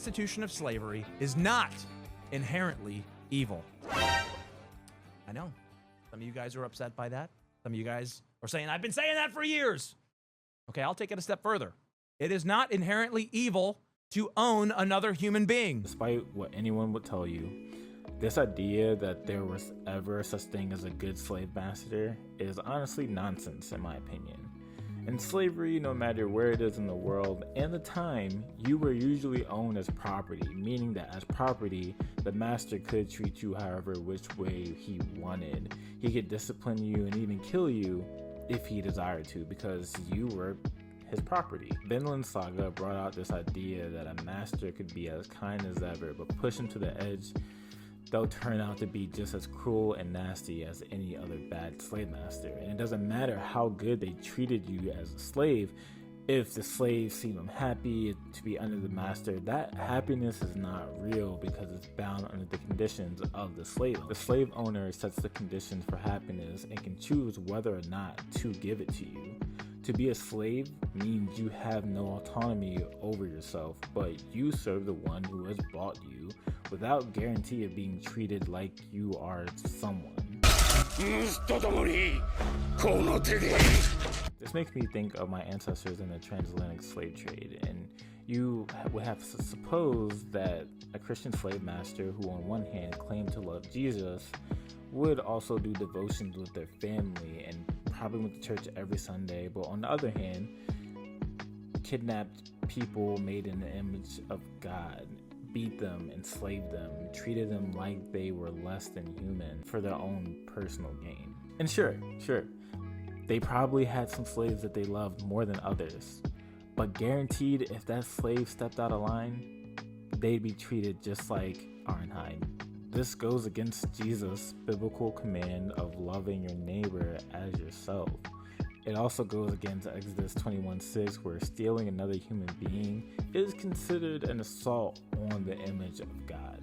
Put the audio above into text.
institution of slavery is not inherently evil. I know. Some of you guys are upset by that. Some of you guys are saying, I've been saying that for years. Okay, I'll take it a step further. It is not inherently evil to own another human being. Despite what anyone would tell you, this idea that there was ever such thing as a good slave master is honestly nonsense in my opinion. In slavery, no matter where it is in the world and the time, you were usually owned as property, meaning that as property, the master could treat you however which way he wanted. He could discipline you and even kill you if he desired to, because you were his property. Vinland Saga brought out this idea that a master could be as kind as ever, but push him to the edge, they'll turn out to be just as cruel and nasty as any other bad slave master. And it doesn't matter how good they treated you as a slave, if the slave seemed unhappy to be under the master, that happiness is not real because it's bound under the conditions of the slave. The slave owner sets the conditions for happiness and can choose whether or not to give it to you. To be a slave means you have no autonomy over yourself, but you serve the one who has bought you without guarantee of being treated like you are someone. This makes me think of my ancestors in the transatlantic slave trade, and you would have to suppose that a Christian slave master who on one hand claimed to love Jesus would also do devotions with their family and probably went to church every Sunday, but on the other hand, kidnapped people made in the image of God, beat them, enslaved them, treated them like they were less than human for their own personal gain. And sure, they probably had some slaves that they loved more than others, but guaranteed if that slave stepped out of line, they'd be treated just like Ironhide. This goes against Jesus' biblical command of loving your neighbor as yourself. It also goes against Exodus 21:6, where stealing another human being is considered an assault on the image of God.